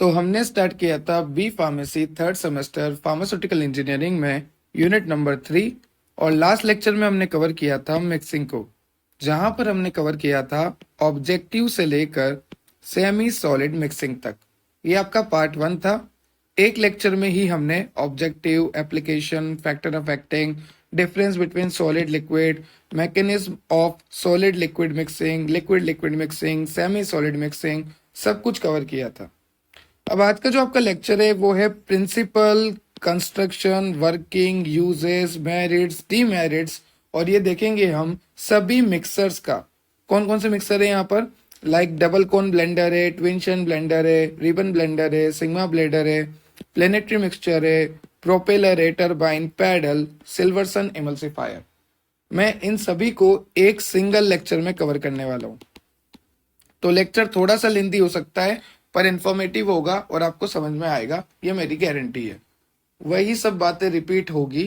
तो हमने स्टार्ट किया था B pharmacy third semester pharmaceutical engineering में यूनिट नंबर 3 और लास्ट लेक्चर में हमने कवर किया था मिक्सिंग को, जहां पर हमने कवर किया था ऑब्जेक्टिव से लेकर सेमी सॉलिड मिक्सिंग तक। ये आपका पार्ट 1 था। एक लेक्चर में ही हमने objective, application, factor of acting, difference between solid liquid, mechanism of solid liquid mixing, liquid liquid mixing, semi solid mixing सब कुछ कवर किया था। अब आज का जो आपका लेक्चर है वो है principle, construction, working, uses, merits, demerits, और ये देखेंगे हम सभी मिक्सर्स का। कौन कौन से मिक्सर है यहाँ पर, लाइक डबल कोन ब्लेंडर है, ट्विन ब्लेंडर है, रिबन ब्लेंडर है, सिग्मा ब्लेंडर है, प्लेनेटरी मिक्सचर है, प्रोपेलर है, टर्बाइन, पैडल, सिल्वरसन इमल्सिफायर। मैं इन सभी को एक सिंगल लेक्चर में कवर करने वाला हूँ। तो लेक्चर थोड़ा सा लेंथी हो सकता है पर इंफॉर्मेटिव होगा और आपको समझ में आएगा, ये मेरी गारंटी है। वही सब बातें रिपीट होगी,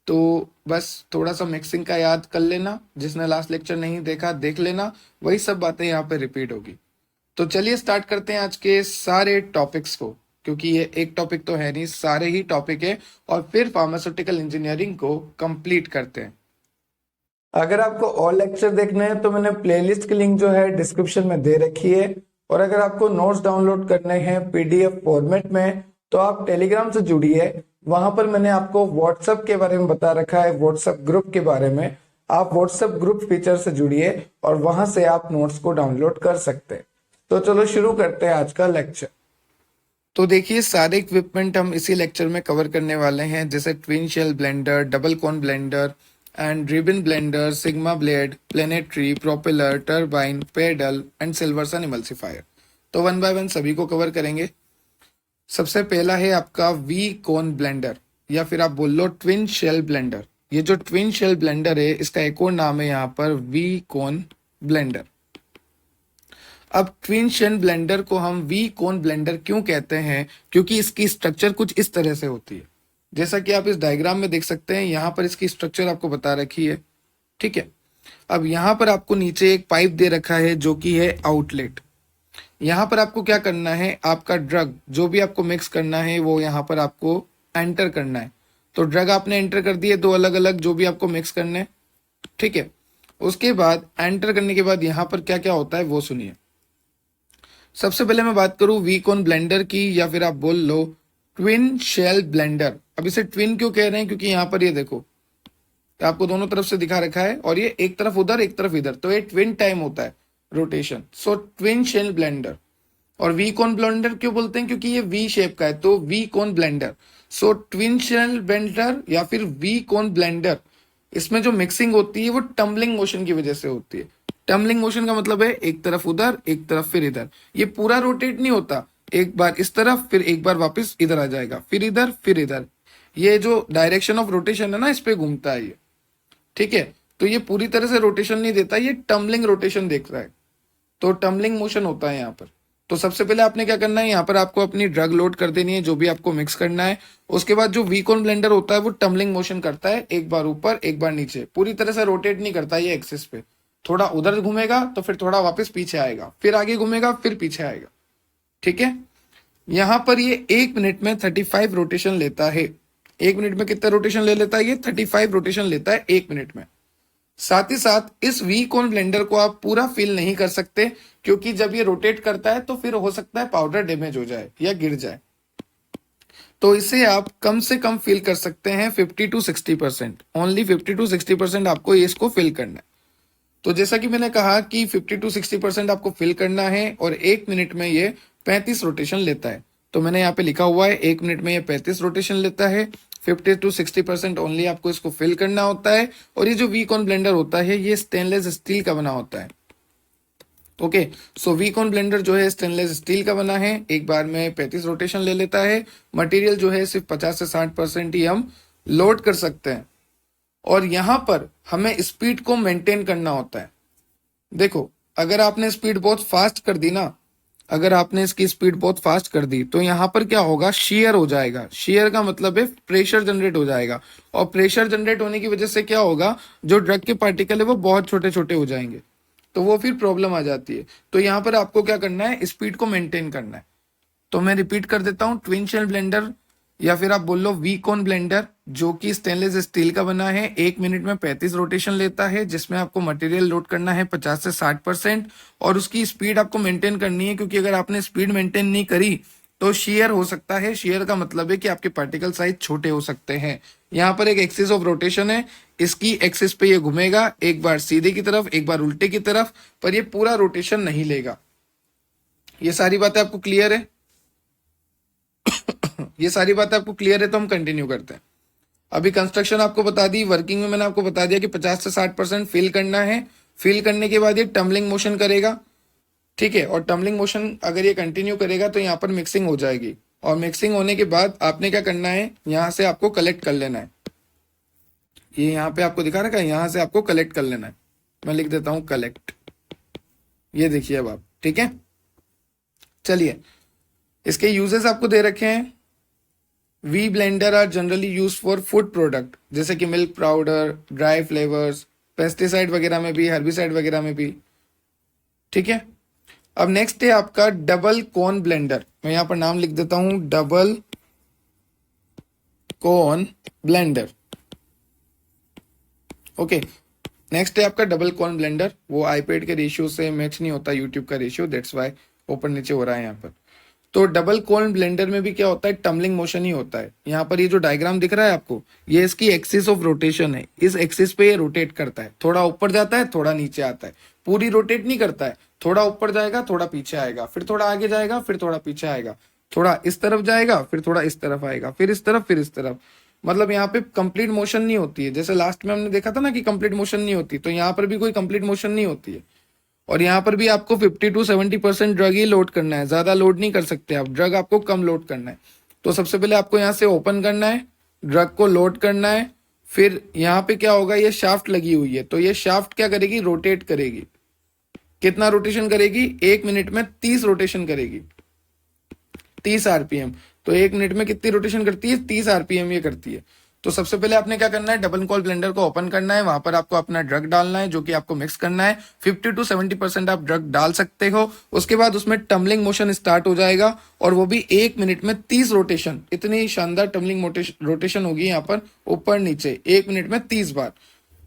तो बस थोड़ा सा मिक्सिंग का याद कर लेना। जिसने लास्ट लेक्चर नहीं देखा देख लेना, वही सब बातें यहाँ पे रिपीट होगी। तो चलिए स्टार्ट करते हैं आज के सारे टॉपिक्स को, क्योंकि ये एक टॉपिक तो है नहीं, सारे ही टॉपिक है, और फिर फार्मास्यूटिकल इंजीनियरिंग को कंप्लीट करते हैं। अगर आपको और लेक्चर देखने हैं तो मैंने प्लेलिस्ट की लिंक जो है डिस्क्रिप्शन में दे रखी है, और अगर आपको नोट्स डाउनलोड करने हैं पीडीएफ फॉर्मेट में तो आप टेलीग्राम से जुड़िए। वहां पर मैंने आपको व्हाट्सएप के बारे में बता रखा है, व्हाट्सएप ग्रुप के बारे में। आप व्हाट्सएप ग्रुप फीचर से जुड़िए और वहां से आप नोट्स को डाउनलोड कर सकते हैं। तो चलो शुरू करते हैं आज का लेक्चर। तो देखिए, सारे इक्विपमेंट हम इसी लेक्चर में कवर करने वाले हैं, जैसे twin shell blender, double cone blender and ribbon blender, sigma blade, planetary, propeller, turbine, paddle and Silverson emulsifier. तो वन बाय वन सभी को कवर करेंगे। सबसे पहला है आपका वी कोन ब्लेंडर, या फिर आप बोल लो ट्विन शेल ब्लेंडर। ये जो ट्विन शेल ब्लेंडर है इसका एक और नाम है यहाँ पर वी कोन ब्लेंडर। अब ट्विन शेल ब्लेंडर को हम वी कोन ब्लेंडर क्यों कहते हैं, क्योंकि इसकी स्ट्रक्चर कुछ इस तरह से होती है, जैसा कि आप इस डायग्राम में देख सकते हैं। यहाँ पर इसकी स्ट्रक्चर आपको बता रखी है, ठीक है। अब यहाँ पर आपको नीचे एक पाइप दे रखा है जो कि है आउटलेट। यहाँ पर आपको क्या करना है, आपका ड्रग जो भी आपको मिक्स करना है वो यहाँ पर आपको एंटर करना है। तो ड्रग आपने एंटर कर दिए, दो अलग अलग जो भी आपको मिक्स करने, ठीक है। उसके बाद एंटर करने के बाद यहाँ पर क्या क्या होता है वो सुनिए। सबसे पहले मैं बात करूं वी कोन ब्लेंडर की, या फिर आप बोल लो ट्विन शेल ब्लेंडर। अब इसे ट्विन क्यों कह रहे हैं, क्योंकि यहाँ पर ये देखो आपको दोनों तरफ से दिखा रखा है, और ये एक तरफ उधर एक तरफ इधर, तो ये ट्विन टाइम होता है रोटेशन। सो ट्विन शेल ब्लेंडर। और वी कोन ब्लेंडर क्यों बोलते हैं, क्योंकि ये वी शेप का है, तो V cone blender. So twin shell blender या फिर वी कोन ब्लेंडर, इसमें जो मिक्सिंग होती है वो टम्बलिंग मोशन की वजह से होती है। टम्बलिंग मोशन का मतलब है एक तरफ उधर एक तरफ फिर इधर। ये पूरा रोटेट नहीं होता, एक बार इस तरफ फिर एक बार वापस इधर आ जाएगा, फिर इधर फिर इधर। ये जो डायरेक्शन ऑफ रोटेशन है ना, इस पे घूमता है ये, ठीक है। तो ये पूरी तरह से रोटेशन नहीं देता, ये टम्बलिंग रोटेशन देख रहा है, तो टम्बलिंग मोशन होता है यहाँ पर। तो सबसे पहले आपने क्या करना है, यहाँ पर आपको अपनी ड्रग लोड कर देनी है जो भी आपको मिक्स करना है। उसके बाद जो वी कोन ब्लेंडर होता है वो टम्बलिंग मोशन करता है, एक बार ऊपर एक बार नीचे, पूरी तरह से रोटेट नहीं करता ये एक्सिस पे। थोड़ा उधर घूमेगा तो फिर थोड़ा वापस पीछे आएगा, फिर आगे घूमेगा फिर पीछे आएगा, ठीक है। यहाँ पर ये 1 मिनट में 35 रोटेशन लेता है। 1 मिनट में कितना रोटेशन ले लेता है, ये 35 रोटेशन लेता है 1 मिनट में। साथ ही साथ इस वी कोन ब्लेंडर को आप पूरा फील नहीं कर सकते, क्योंकि जब ये रोटेट करता है तो फिर हो सकता है पाउडर डैमेज हो जाए या गिर जाए। तो इसे आप कम से कम फील कर सकते हैं 50 to 60%, ओनली 50 to 60% आपको इसको फिल करना है। तो जैसा कि मैंने कहा कि 50 to 60% आपको फिल करना है, और 1 मिनट में ये 35 रोटेशन लेता है। तो मैंने यहाँ पे लिखा हुआ है 1 मिनट में ये 35 रोटेशन लेता है। 50 to 60% ओनली आपको इसको फिल करना होता है। और ये जो वी कोन ब्लेंडर होता है ये स्टेनलेस स्टील का बना होता है, okay. So V cone blender जो है स्टेनलेस स्टील का बना है, एक बार में 35 रोटेशन ले लेता है। मटेरियल जो है सिर्फ 50 से 60% ही हम लोड कर सकते हैं, और यहाँ पर हमें स्पीड को मेंटेन करना होता है। देखो, अगर आपने स्पीड बहुत फास्ट कर दी ना, अगर आपने इसकी स्पीड बहुत फास्ट कर दी तो यहाँ पर क्या होगा, शेयर हो जाएगा। शेयर का मतलब है प्रेशर जनरेट हो जाएगा, और प्रेशर जनरेट होने की वजह से क्या होगा, जो ड्रग के पार्टिकल है वो बहुत छोटे छोटे हो जाएंगे, तो वो फिर प्रॉब्लम आ जाती है। तो यहाँ पर आपको क्या करना है, स्पीड को मेंटेन करना है। तो मैं रिपीट कर देता हूँ, ट्विन शेल ब्लेंडर या फिर आप बोल लो वी कोन ब्लेंडर, जो कि स्टेनलेस स्टील का बना है, 1 मिनट में 35 रोटेशन लेता है, जिसमें आपको मटेरियल लोड करना है 50 से 60% और उसकी स्पीड आपको मेंटेन करनी है, क्योंकि अगर आपने स्पीड मेंटेन नहीं करी तो शेयर हो सकता है। शेयर का मतलब है कि आपके पार्टिकल साइज छोटे हो सकते हैं। यहाँ पर एक एक्सिस ऑफ रोटेशन है, इसकी एक्सिस पे ये घूमेगा, एक बार सीधे की तरफ एक बार उल्टे की तरफ, पर ये पूरा रोटेशन नहीं लेगा। ये सारी बातें आपको क्लियर है? ये सारी बातें आपको क्लियर है? तो हम कंटिन्यू करते हैं। अभी कंस्ट्रक्शन आपको बता दी, वर्किंग में मैंने आपको बता दिया कि 50 से 60% फिल करना है। फिल करने के बाद ये टम्बलिंग मोशन करेगा, ठीक है, और टम्बलिंग मोशन अगर ये कंटिन्यू करेगा तो यहाँ पर मिक्सिंग हो जाएगी, और मिक्सिंग होने के बाद आपने क्या करना है, यहाँ से आपको कलेक्ट कर लेना है। ये यहाँ पे आपको दिखा रखा है, यहाँ से आपको कलेक्ट कर लेना है। मैं लिख देता हूँ कलेक्ट, ये देखिए अब आप, ठीक है। चलिए, इसके यूजेस आपको दे रखे हैं। V blender are generally use for food product, जैसे कि milk powder, dry flavours, pesticide वगैरह में भी, हर्बिसाइड वगैरह में भी, ठीक है। अब नेक्स्ट है आपका डबल कोन ब्लेंडर। मैं यहां पर नाम लिख देता हूं, double cone blender. Okay, next है आपका डबल कोन ब्लेंडर। वो आईपैड के रेशियो से मैच नहीं होता, यूट्यूब का रेशियो, दैट्स वाई ऊपर नीचे हो रहा है यहाँ पर। तो डबल कोन ब्लेंडर में भी क्या होता है, टम्बलिंग मोशन ही होता है। यहाँ पर ये जो डायग्राम दिख रहा है आपको, ये इसकी एक्सिस ऑफ रोटेशन है। इस एक्सिस पे ये रोटेट करता है, थोड़ा ऊपर जाता है, थोड़ा नीचे आता है, पूरी रोटेट नहीं करता है। थोड़ा ऊपर जाएगा, थोड़ा पीछे आएगा, फिर थोड़ा आगे जाएगा, फिर थोड़ा पीछे आएगा, थोड़ा इस तरफ जाएगा, फिर थोड़ा इस तरफ आएगा, फिर इस तरफ, फिर इस तरफ। मतलब यहाँ पे कंप्लीट मोशन नहीं होती है। जैसे लास्ट में हमने देखा था ना कि कंप्लीट मोशन नहीं होती, तो यहाँ पर भी कोई कंप्लीट मोशन नहीं होती है। और यहाँ पर भी आपको 50 to 70% ड्रग ही लोड करना है, ज्यादा लोड नहीं कर सकते आप, ड्रग आपको कम लोड करना है। तो सबसे पहले आपको यहाँ से ओपन करना है, ड्रग को लोड करना है। फिर यहाँ पे क्या होगा, ये शाफ्ट लगी हुई है, तो ये शाफ्ट क्या करेगी, रोटेट करेगी। कितना रोटेशन करेगी, 1 मिनट में 30 रोटेशन करेगी, 30 आरपीएम। तो 1 मिनट में कितनी रोटेशन करती है, 30 आरपीएम ये करती है। तो सबसे पहले आपने क्या करना है, डबल कॉल ब्लेंडर को ओपन करना है, वहां पर आपको अपना ड्रग डालना है, जो कि आपको मिक्स करना है। 50 to 70% आप ड्रग डाल सकते हो। उसके बाद उसमें टम्बलिंग मोशन स्टार्ट हो जाएगा, और वो भी 1 मिनट में 30 रोटेशन। इतनी शानदार टम्बलिंग रोटेशन होगी यहाँ पर, ऊपर नीचे 1 मिनट में 30 बार।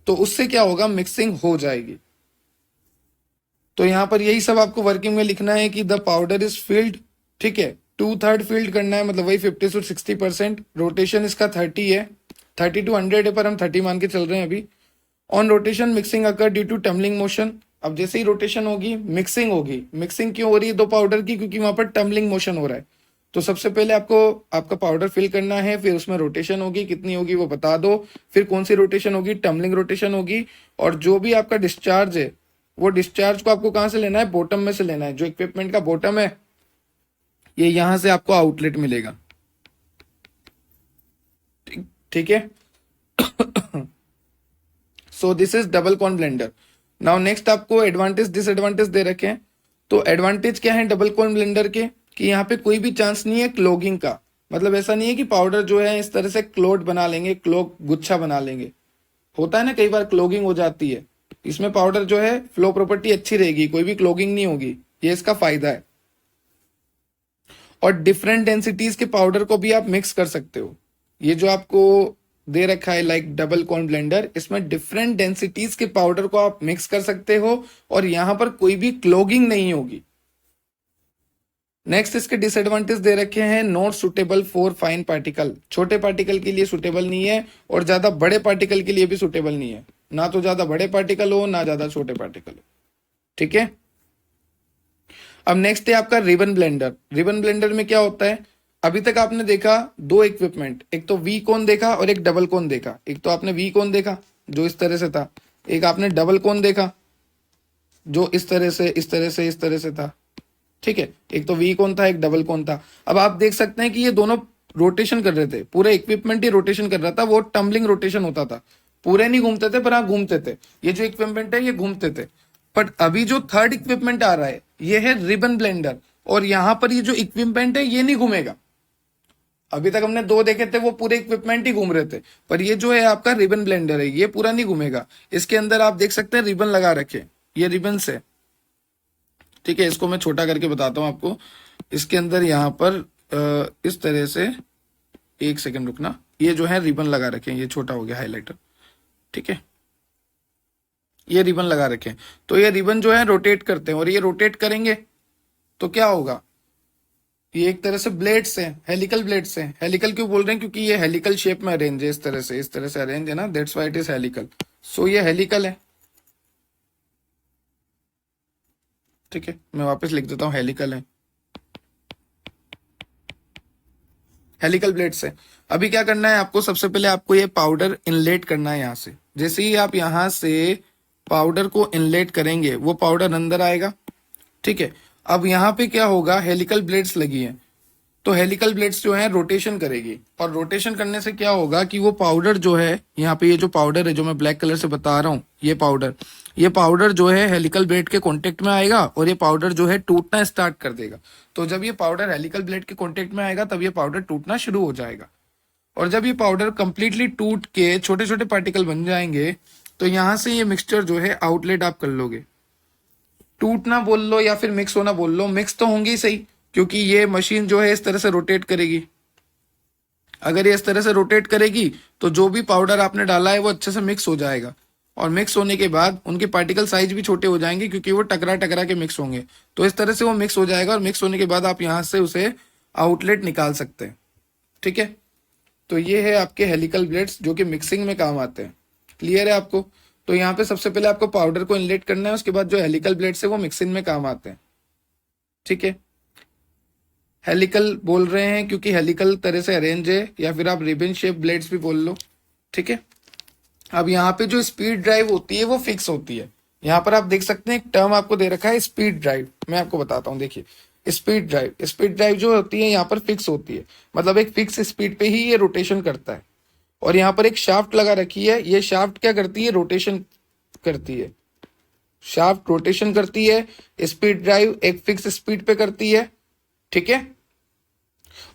तो उससे क्या होगा, मिक्सिंग हो जाएगी। तो यहाँ पर यही सब आपको वर्किंग में लिखना है कि द पाउडर इज फिल्ड, ठीक है, 2/3 फील्ड करना है, मतलब वही 50 से 60%। रोटेशन इसका 30 है, 30 to 100 है, पर हम 30 मान के चल रहे हैं अभी। On rotation mixing occur due to tumbling motion. अब जैसे ही रोटेशन होगी मिक्सिंग होगी। मिक्सिंग क्यों हो रही है दो पाउडर की, क्योंकि वहां पर टम्बलिंग मोशन हो रहा है। तो सबसे पहले आपको आपका पाउडर फिल करना है, फिर उसमें रोटेशन होगी, कितनी होगी वो बता दो। फिर कौन सी रोटेशन होगी, टम्बलिंग रोटेशन होगी। और जो भी आपका डिस्चार्ज है, वो डिस्चार्ज को आपको कहाँ से लेना है, बॉटम में से लेना है। जो इक्विपमेंट का बॉटम है, ये यहां से आपको आउटलेट मिलेगा, ठीक है। So this is double cone blender. Now next आपको एडवांटेज डिसएडवांटेज दे रखे हैं। तो एडवांटेज क्या है डबल कॉन ब्लेंडर के, कि यहाँ पे कोई भी चांस नहीं है क्लोगिंग का। मतलब ऐसा नहीं है कि पाउडर जो है इस तरह से क्लोट बना लेंगे, क्लोग गुच्छा बना लेंगे। होता है ना कई बार क्लोगिंग हो जाती है। इसमें पाउडर जो है फ्लो प्रॉपर्टी अच्छी रहेगी, कोई भी क्लोगिंग नहीं होगी, ये इसका फायदा है। और डिफरेंट डेंसिटीज के पाउडर को भी आप मिक्स कर सकते हो। ये जो आपको दे रखा है लाइक डबल कॉन ब्लेंडर, इसमें डिफरेंट डेंसिटीज के पाउडर को आप मिक्स कर सकते हो, और यहां पर कोई भी क्लोगिंग नहीं होगी। नेक्स्ट इसके डिसएडवांटेज दे रखे हैं, not suitable for fine particle. छोटे पार्टिकल के लिए सुटेबल नहीं है, और ज्यादा बड़े पार्टिकल के लिए भी सुटेबल नहीं है। ना तो ज्यादा बड़े पार्टिकल हो, ना ज्यादा छोटे पार्टिकल हो, ठीक है। अब नेक्स्ट है आपका रिबन ब्लेंडर। रिबन ब्लेंडर में क्या होता है, अभी तक आपने देखा दो इक्विपमेंट, एक तो वी कोन देखा और एक डबल कोन देखा। एक तो आपने वी कोन देखा जो इस तरह से था, एक आपने डबल कोन देखा जो इस तरह से इस तरह से इस तरह से था, ठीक है। एक तो वी कोन था, एक डबल कोन था। अब आप देख सकते हैं कि ये दोनों रोटेशन कर रहे थे, पूरा इक्विपमेंट ही रोटेशन कर रहा था। वो टम्बलिंग रोटेशन होता था, पूरे नहीं घूमते थे पर हाँ घूमते थे। ये जो इक्विपमेंट है ये घूमते थे। बट अभी जो थर्ड इक्विपमेंट आ रहा है ये है रिबन ब्लेंडर, और यहां पर ये जो इक्विपमेंट है ये नहीं घूमेगा। अभी तक हमने दो देखे थे, वो पूरे इक्विपमेंट ही घूम रहे थे, पर ये जो है आपका रिबन ब्लेंडर है ये पूरा नहीं घूमेगा। इसके अंदर आप देख सकते हैं रिबन लगा रखे, ये रिबन से, ठीक है। इसको मैं छोटा करके बताता हूं आपको। इसके अंदर यहाँ पर इस तरह से, एक सेकंड रुकना, ये जो है रिबन लगा रखे हैं, ये छोटा हो गया हाइलाइटर, ठीक है, ये रिबन लगा रखे हैं। तो ये रिबन जो है रोटेट करते हैं, और ये रोटेट करेंगे तो क्या होगा, ये एक तरह से ब्लेड्स हैं, हेलिकल ब्लेड्स हैं। हेलिकल क्यों बोल रहे हैं, क्योंकि ये हेलिकल शेप में अरेंज है, इस तरह से अरेंज है ना, that's why it is helical. So ये हेलिकल है, ठीक है, मैं वापस लिख देता हूं, हेलिकल है, हेलिकल ब्लेड्स है। अभी क्या करना है आपको, सबसे पहले आपको ये पाउडर इनलेट करना है यहाँ से। जैसे ही आप यहाँ से पाउडर को इनलेट करेंगे वो पाउडर अंदर आएगा, ठीक है। अब यहाँ पे क्या होगा, हेलिकल ब्लेड्स लगी हैं, तो हेलिकल ब्लेड्स जो है रोटेशन करेगी, और रोटेशन करने से क्या होगा कि वो पाउडर जो है, यहाँ पे ये जो पाउडर है जो मैं ब्लैक कलर से बता रहा हूँ, ये पाउडर जो है हेलिकल ब्लेड के कांटेक्ट में आएगा, और ये पाउडर जो है टूटना स्टार्ट कर देगा। तो जब ये पाउडर हेलिकल ब्लेड के कांटेक्ट में आएगा तब ये पाउडर टूटना शुरू हो जाएगा, और जब ये पाउडर कंप्लीटली टूट के छोटे छोटे पार्टिकल बन जाएंगे तो यहाँ से ये मिक्सचर जो है आउटलेट आप कर लोगे। टूटना बोल लो या फिर मिक्स होना बोल लो, मिक्स तो होंगे ही सही, क्योंकि ये मशीन जो है इस तरह से रोटेट करेगी। अगर ये इस तरह से रोटेट करेगी तो जो भी पाउडर आपने डाला है वो अच्छे से मिक्स हो जाएगा, और मिक्स होने के बाद उनके पार्टिकल साइज भी छोटे हो जाएंगे, क्योंकि वो टकरा टकरा के मिक्स होंगे। तो इस तरह से वो मिक्स हो जाएगा, और मिक्स होने के बाद आप यहाँ से उसे आउटलेट निकाल सकते हैं, ठीक है। तो ये है आपके हेलिकल ब्लेड्स जो कि मिक्सिंग में काम आते हैं। क्लियर है आपको। तो यहाँ पे सबसे पहले आपको पाउडर को इनलेट करना है, उसके बाद जो हेलिकल ब्लेड्स है वो मिक्सिंग में काम आते हैं, ठीक है। हेलिकल बोल रहे हैं क्योंकि हेलिकल तरह से अरेंज है, या फिर आप रिबन शेप ब्लेड्स भी बोल लो, ठीक है। अब यहाँ पे जो स्पीड ड्राइव होती है वो फिक्स होती है। यहाँ पर आप देख सकते हैं एक टर्म आपको दे रखा है स्पीड ड्राइव, मैं आपको बताता हूँ। देखिए स्पीड ड्राइव जो होती है यहाँ पर फिक्स होती है, मतलब एक फिक्स स्पीड पे ही ये रोटेशन करता है। और यहाँ पर एक शाफ्ट लगा रखी है, ये शाफ्ट क्या करती है, रोटेशन करती है, शाफ्ट रोटेशन करती है। स्पीड ड्राइव एक फिक्स स्पीड पे करती है, ठीक है।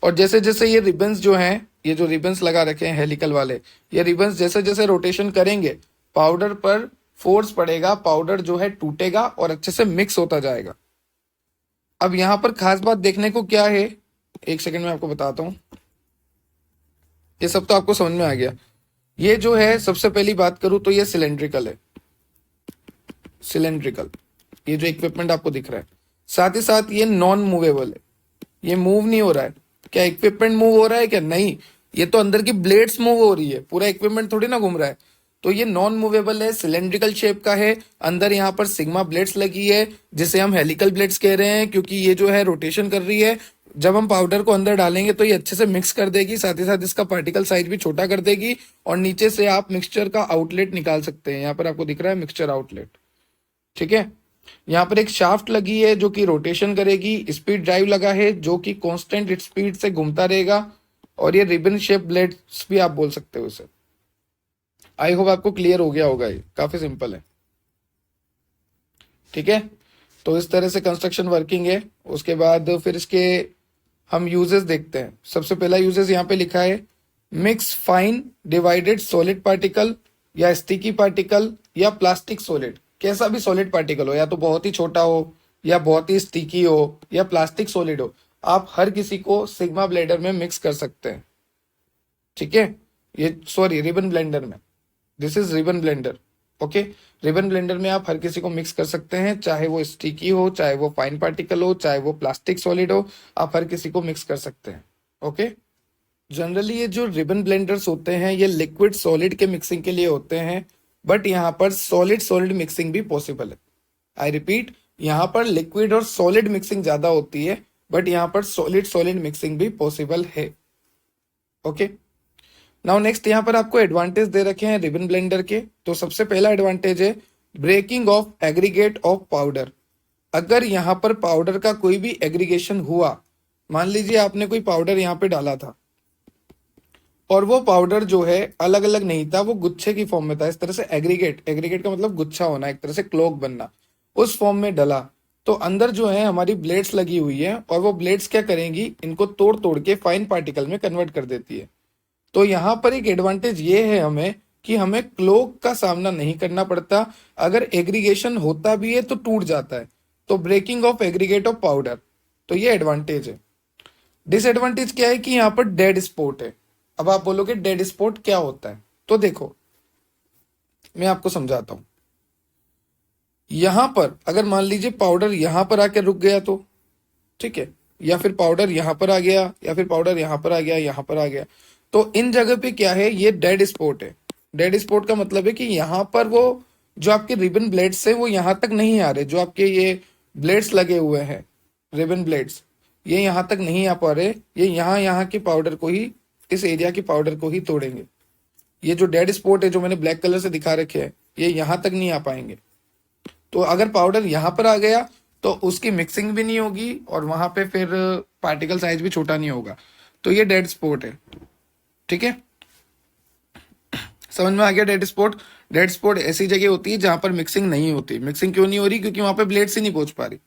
और जैसे जैसे ये रिबन्स जो हैं, ये जो रिबन्स लगा रखे हैं हेलिकल वाले, ये रिबन्स जैसे जैसे रोटेशन करेंगे पाउडर पर फोर्स पड़ेगा, पाउडर जो है टूटेगा और अच्छे से मिक्स होता जाएगा। अब यहां पर खास बात देखने को क्या है, एक सेकंड में आपको बताता हूं। ये सब तो आपको समझ में आ गया। ये जो है सबसे पहली बात करूं तो ये सिलेंड्रिकल है, सिलेंड्रिकल, ये जो इक्विपमेंट आपको दिख रहा है। साथ ही साथ ये नॉन मूवेबल है, ये मूव नहीं हो रहा है। क्या इक्विपमेंट मूव हो रहा है क्या, नहीं, ये तो अंदर की ब्लेड्स मूव हो रही है, पूरा इक्विपमेंट थोड़ी ना घूम रहा है। तो ये नॉन मूवेबल है, सिलेंड्रिकल शेप का है। अंदर यहाँ पर सिग्मा ब्लेड्स लगी है, जिसे हम हेलिकल ब्लेड्स कह रहे हैं, क्योंकि ये जो है रोटेशन कर रही है। जब हम पाउडर को अंदर डालेंगे तो ये अच्छे से मिक्स कर देगी, साथ ही साथ इसका पार्टिकल साइज भी छोटा कर देगी, और नीचे से आप मिक्सचर का आउटलेट निकाल सकते हैं। यहाँ पर आपको दिख रहा है मिक्सचर आउटलेट, ठीक है। यहाँ पर एक शाफ्ट लगी है जो कि रोटेशन करेगी, स्पीड ड्राइव लगा है जो कि कांस्टेंट स्पीड से घूमता रहेगा, और ये रिबन शेप ब्लेड्स भी आप बोल सकते हो इसे। आई होप आपको क्लियर हो गया होगा, ये काफी सिंपल है, ठीक है। तो इस तरह से कंस्ट्रक्शन वर्किंग है। उसके बाद फिर इसके हम यूजेस देखते हैं। सबसे पहला यूजेस यहाँ पे लिखा है, mix fine divided solid particle या स्टिकी पार्टिकल या प्लास्टिक सॉलिड। कैसा भी सॉलिड पार्टिकल हो, या तो बहुत ही छोटा हो या बहुत ही स्टिकी हो या प्लास्टिक सॉलिड हो, आप हर किसी को सिग्मा ब्लेंडर में मिक्स कर सकते हैं, ठीक है। ये सॉरी रिबन ब्लेंडर में, this is ribbon blender, okay. Ribbon blender में आप हर किसी को मिक्स कर सकते हैं, चाहे वो स्टिकी हो, चाहे वो फाइन पार्टिकल हो, चाहे वो प्लास्टिक सॉलिड हो, आप हर किसी को मिक्स कर सकते हैं, ओके। जनरली ये जो रिबन ब्लेंडर्स होते हैं ये लिक्विड सॉलिड के मिक्सिंग के लिए होते हैं, बट यहाँ पर सॉलिड सॉलिड मिक्सिंग भी पॉसिबल है। आई रिपीट, यहाँ पर लिक्विड और सॉलिड मिक्सिंग ज्यादा होती है, बट यहाँ पर सॉलिड सॉलिड मिक्सिंग भी पॉसिबल है, ओके। नाउ नेक्स्ट यहाँ पर आपको एडवांटेज दे रखे हैं रिबन ब्लेंडर के। तो सबसे पहला एडवांटेज है breaking of aggregate of powder. अगर यहाँ पर पाउडर का कोई भी एग्रीगेशन हुआ, मान लीजिए आपने कोई पाउडर यहाँ पे डाला था और वो पाउडर जो है अलग अलग नहीं था, वो गुच्छे की फॉर्म में था, इस तरह से एग्रीगेट, एग्रीगेट का मतलब गुच्छा होना, एक तरह से क्लोक बनना, उस फॉर्म में डला, तो अंदर जो है हमारी ब्लेड्स लगी हुई है, और वो ब्लेड्स क्या करेंगी, इनको तोड़ तोड़ के फाइन पार्टिकल में कन्वर्ट कर देती है। तो यहाँ पर एक एडवांटेज ये है हमें कि हमें क्लोक का सामना नहीं करना पड़ता। अगर एग्रीगेशन होता भी है तो टूट जाता है। तो breaking of aggregate of powder, तो ये एडवांटेज है। डिसएडवांटेज क्या है कि यहाँ पर डेड स्पॉट है। अब आप बोलोगे डेड स्पॉट क्या होता है, तो देखो मैं आपको समझाता हूं। यहां पर अगर मान लीजिए पाउडर यहां पर आकर रुक गया तो ठीक है, या फिर पाउडर यहां पर आ गया, या फिर पाउडर यहां पर आ गया, यहां पर आ गया, तो इन जगह पे क्या है, ये डेड स्पॉट है। डेड स्पॉट का मतलब है कि यहां पर वो जो आपके रिबन ब्लेड्स है वो यहां तक नहीं आ रहे, जो आपके ये ब्लेड्स लगे हुए हैं रिबन ब्लेड्स, ये यहां तक नहीं आ पा रहे, ये यहाँ की पाउडर को ही, इस एरिया की पाउडर को ही तोड़ेंगे। ये जो डेड स्पॉट है जो मैंने ब्लैक कलर से दिखा रखे हैं, ये यहां तक नहीं आ पाएंगे। तो अगर पाउडर यहां पर आ गया तो उसकी मिक्सिंग भी नहीं होगी और वहां पे फिर पार्टिकल साइज भी छोटा नहीं होगा, तो ये डेड स्पॉट है। ठीक है, समझ में आ गया डेड स्पॉट। डेड स्पॉट ऐसी जगह होती है जहां पर मिक्सिंग नहीं होती। मिक्सिंग क्यों नहीं हो रही, क्योंकि वहां पे ब्लेड से नहीं पहुंच पा रही।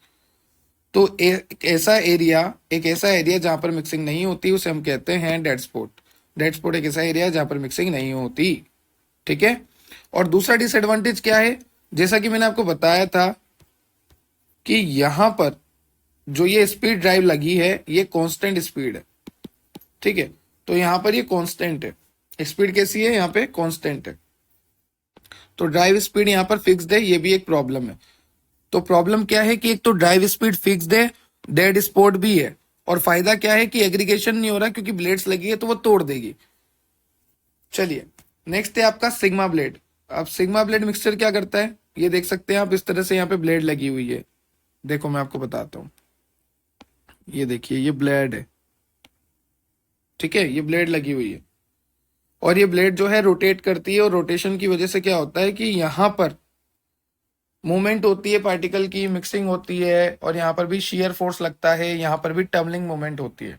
तो एक ऐसा एरिया जहां पर मिक्सिंग नहीं होती उसे हम कहते हैं डेड स्पॉट। डेड स्पॉट एक ऐसा एरिया जहां पर मिक्सिंग नहीं होती। ठीक है, और दूसरा डिसएडवांटेज क्या है, जैसा कि मैंने आपको बताया था कि यहां पर जो ये स्पीड ड्राइव लगी है ये कांस्टेंट स्पीड है। ठीक है, तो यहां पर ये कांस्टेंट है, स्पीड कैसी है, यहां पे कांस्टेंट है। तो ड्राइव स्पीड यहां पर फिक्स्ड है, ये भी एक प्रॉब्लम है। तो प्रॉब्लम क्या है कि एक तो ड्राइव स्पीड फिक्स्ड है, डेड स्पॉट भी है, और फायदा क्या है कि एग्रीगेशन नहीं हो रहा क्योंकि ब्लेड्स लगी है तो वो तोड़ देगी। चलिए नेक्स्ट है आपका सिग्मा ब्लेड। अब सिग्मा ब्लेड मिक्सचर क्या करता है, ये देख सकते हैं आप, इस तरह से यहाँ पे ब्लेड लगी हुई है। देखो मैं आपको बताता हूं, ये देखिए ये ब्लेड है। ठीक है, ये ब्लेड लगी हुई है और ये ब्लेड जो है रोटेट करती है, और रोटेशन की वजह से क्या होता है कि यहां पर मूवमेंट होती है, पार्टिकल की मिक्सिंग होती है, और यहाँ पर भी शियर फोर्स लगता है, यहाँ पर भी टर्बलिंग मूवमेंट होती है।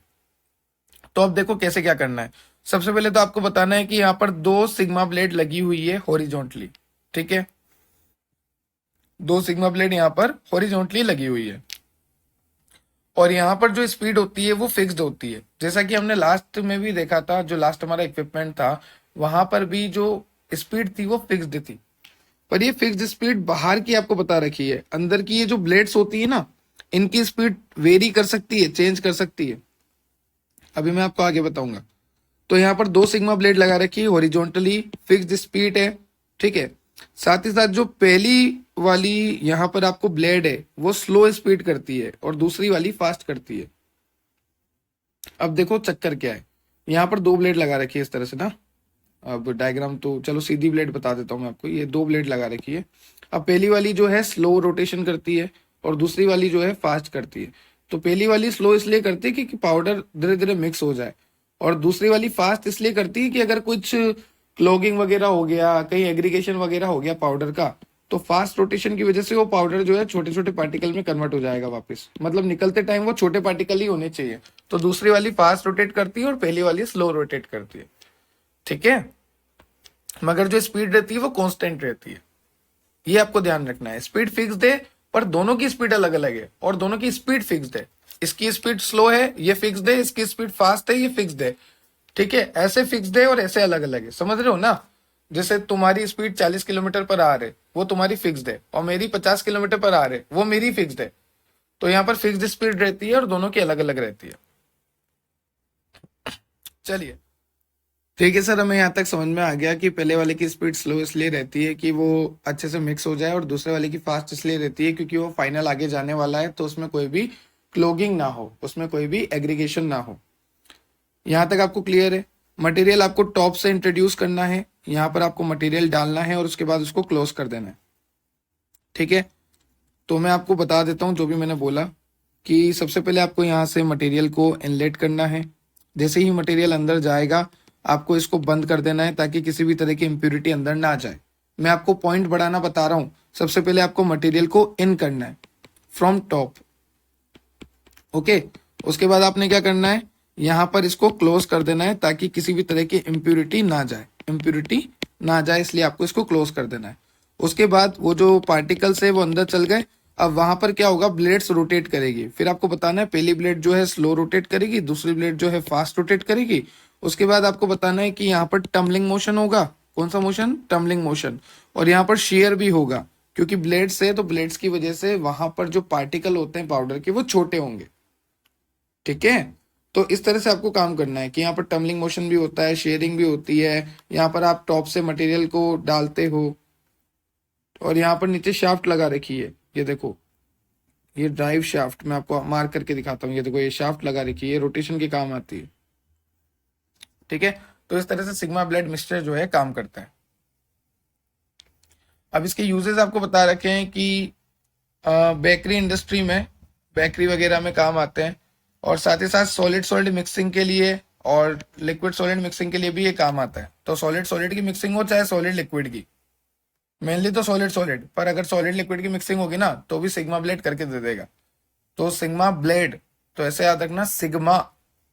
तो अब देखो कैसे क्या करना है। सबसे पहले तो आपको बताना है कि यहाँ पर दो सिग्मा ब्लेड लगी हुई है हॉरिजॉन्टली। ठीक है, दो सिग्मा ब्लेड यहाँ पर हॉरिजॉन्टली लगी हुई है, और यहाँ पर जो स्पीड होती है वो फिक्स्ड होती है। जैसा कि हमने लास्ट में भी देखा था, जो लास्ट हमारा इक्विपमेंट था वहां पर भी जो स्पीड थी वो फिक्स्ड थी। पर ये फिक्स्ड स्पीड बाहर की आपको बता रखी है, अंदर की ये जो ब्लेड्स होती है ना, इनकी स्पीड वेरी कर सकती है, चेंज कर सकती है। अभी मैं आपको आगे बताऊंगा। तो यहाँ पर दो सिग्मा ब्लेड लगा रखी है, हॉरिजॉन्टली फिक्स्ड स्पीड है। ठीक है, साथ ही साथ जो पहली वाली यहाँ पर आपको ब्लेड है वो स्लो स्पीड करती है और दूसरी वाली फास्ट करती है। अब देखो चक्कर क्या है, यहाँ पर दो ब्लेड लगा रखी है इस तरह से ना। अब डायग्राम तो चलो सीधी ब्लेड बता देता हूँ मैं आपको, ये दो ब्लेड लगा रखी है। अब पहली वाली जो है स्लो रोटेशन करती है और दूसरी वाली जो है फास्ट करती है। तो पहली वाली स्लो इसलिए करती है कि पाउडर धीरे धीरे मिक्स हो जाए, और दूसरी वाली फास्ट इसलिए करती है कि अगर कुछ क्लॉगिंग वगैरह हो गया, कहीं एग्रीगेशन वगैरह हो गया पाउडर का, तो फास्ट रोटेशन की वजह से वो पाउडर जो है छोटे छोटे पार्टिकल में कन्वर्ट हो जाएगा वापस। मतलब निकलते टाइम वो छोटे पार्टिकल ही होने चाहिए। तो दूसरी वाली फास्ट रोटेट करती है और पहली वाली स्लो रोटेट करती है। ठीक है, मगर जो स्पीड रहती है वो कांस्टेंट रहती है, ये आपको ध्यान रखना है। स्पीड फिक्स्ड है पर दोनों की स्पीड अलग अलग है, और दोनों की स्पीड फिक्स्ड है। इसकी स्पीड स्लो है, ये फिक्स्ड है, इसकी स्पीड फास्ट है, ये फिक्स्ड है। ठीक है, ऐसे फिक्स्ड है और ऐसे अलग अलग है, समझ रहे हो ना। जैसे तुम्हारी स्पीड 40 किलोमीटर पर आ रहे वो तुम्हारी फिक्स्ड है, और मेरी 50 किलोमीटर पर आ रहे वो मेरी फिक्स्ड है। तो यहाँ पर फिक्स्ड स्पीड रहती है और दोनों की अलग अलग रहती है। चलिए ठीक है सर, हमें यहाँ तक समझ में आ गया कि पहले वाले की स्पीड स्लो इसलिए रहती है कि वो अच्छे से मिक्स हो जाए, और दूसरे वाले की फास्ट इसलिए रहती है क्योंकि वो फाइनल आगे जाने वाला है, तो उसमें कोई भी क्लोगिंग ना हो, उसमें कोई भी एग्रीगेशन ना हो। यहाँ तक आपको क्लियर है। मटेरियल आपको टॉप से इंट्रोड्यूस करना है, यहाँ पर आपको मटेरियल डालना है और उसके बाद उसको क्लोज कर देना है। ठीक है, तो मैं आपको बता देता हूँ जो भी मैंने बोला, कि सबसे पहले आपको यहाँ से मटेरियल को इनलेट करना है। जैसे ही मटेरियल अंदर जाएगा आपको इसको बंद कर देना है ताकि किसी भी तरह की इम्प्योरिटी अंदर ना जाए। मैं आपको पॉइंट बढ़ाना बता रहा हूँ। सबसे पहले आपको मटेरियल को इन करना है फ्रॉम टॉप। ओके, उसके बाद आपने क्या करना है, यहाँ पर इसको क्लोज कर देना है ताकि किसी भी तरह की इम्प्योरिटी ना जाए, इम्प्योरिटी ना जाए, इसलिए आपको इसको क्लोज कर देना है। उसके बाद वो जो पार्टिकल्स है वो अंदर चल गए। अब वहां पर क्या होगा, ब्लेड्स रोटेट करेगी। फिर आपको बताना है पहली ब्लेड जो है स्लो रोटेट करेगी, दूसरी ब्लेड जो है फास्ट रोटेट करेगी। उसके बाद आपको बताना है कि यहाँ पर टम्बलिंग मोशन होगा। कौन सा मोशन, टम्बलिंग मोशन। और यहाँ पर शेयर भी होगा क्योंकि ब्लेड्स है, तो ब्लेड्स की वजह से वहां पर जो पार्टिकल होते हैं पाउडर के वो छोटे होंगे। ठीक है। तो इस तरह से आपको काम करना है कि यहाँ पर टम्बलिंग मोशन भी होता है, शेयरिंग भी होती है, यहाँ पर आप टॉप से मटेरियल को डालते हो, और यहाँ पर नीचे शाफ्ट लगा रखी है, ये देखो, ये ड्राइव शाफ्ट मैं आपको मार्क करके दिखाता हूँ, ये देखो ये शाफ्ट लगा रखी है, ये रोटेशन के काम आती है। ठीक है। तो इस तरह से सिग्मा ब्लेड मिक्सचर जो है काम करता है। अब इसके यूजेस आपको बता रखे हैं कि बेकरी इंडस्ट्री में, बेकरी वगैरह में काम आते हैं, और साथ ही साथ सॉलिड सॉलिड मिक्सिंग के लिए और लिक्विड सॉलिड मिक्सिंग के लिए भी ये काम आता है। तो सॉलिड सॉलिड की मिक्सिंग हो चाहे सॉलिड लिक्विड की, मेनली तो सॉलिड सॉलिड, पर अगर सॉलिड लिक्विड की मिक्सिंग होगी ना तो भी सिग्मा ब्लेड करके दे देगा। तो सिग्मा ब्लेड, तो ऐसे याद रखना सिग्मा,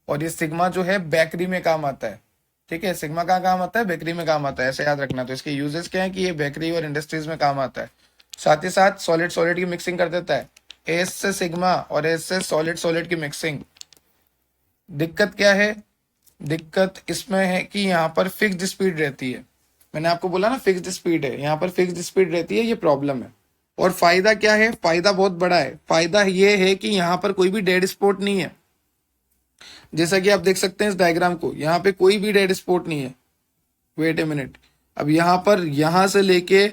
और ये सिग्मा जो है बेकरी में काम आता है। ठीक है, सिग्मा कहाँ काम आता है? बेकरी में काम आता है, ऐसे याद रखना। तो इसके यूजेस क्या है कि ये बेकरी और इंडस्ट्रीज में काम आता है। साथ ही साथ सॉलिड सॉलिड की मिक्सिंग कर देता है, एस से सिग्मा और एस से सॉलिड सॉलिड की मिक्सिंग। दिक्कत क्या है? दिक्कत इसमें है कि यहाँ पर फिक्स्ड स्पीड रहती है। मैंने आपको बोला ना फिक्स्ड स्पीड है, यहाँ पर फिक्स्ड स्पीड रहती है, ये प्रॉब्लम है। और फायदा क्या है? फायदा बहुत बड़ा है। फायदा ये है कि यहाँ पर कोई भी डेड स्पॉट नहीं है, जैसा कि आप देख सकते हैं इस डायग्राम को, यहाँ पे कोई भी डेड स्पॉट नहीं है। वेट ए मिनट, अब यहाँ पर यहां से लेके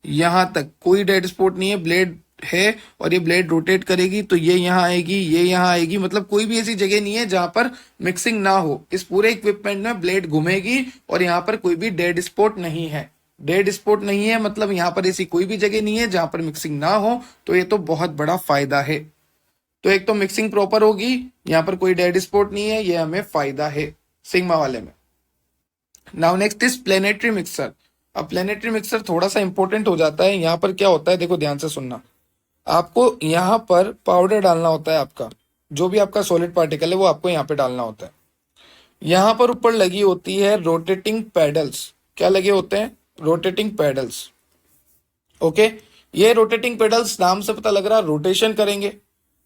यहां तक कोई डेड स्पॉट नहीं है, ब्लेड है, और ये ब्लेड रोटेट करेगी तो ये यहाँ आएगी, ये यहाँ आएगी, मतलब कोई भी ऐसी जगह नहीं है जहां पर मिक्सिंग ना हो। इस पूरे इक्विपमेंट में ब्लेड घूमेगी और यहाँ पर कोई भी डेड स्पॉट नहीं है। डेड स्पॉट नहीं है मतलब यहाँ पर ऐसी कोई भी जगह नहीं है जहां पर मिक्सिंग ना हो। तो ये तो बहुत बड़ा फायदा है। तो एक तो मिक्सिंग प्रॉपर होगी, यहाँ पर कोई डेड स्पॉट नहीं है, ये हमें फायदा है सिग्मा वाले में। Now next is planetary mixer. अब प्लेनेटरी मिक्सर थोड़ा सा इंपॉर्टेंट हो जाता है। यहाँ पर क्या होता है, देखो ध्यान से सुनना। आपको यहाँ पर पाउडर डालना होता है, आपका जो भी आपका सॉलिड पार्टिकल है वो आपको यहाँ पे डालना होता है। यहाँ पर ऊपर लगी होती है रोटेटिंग पैडल्स। क्या लगे होते हैं? Rotating paddles. ओके, ये रोटेटिंग पेडल्स नाम से पता लग रहा है रोटेशन करेंगे,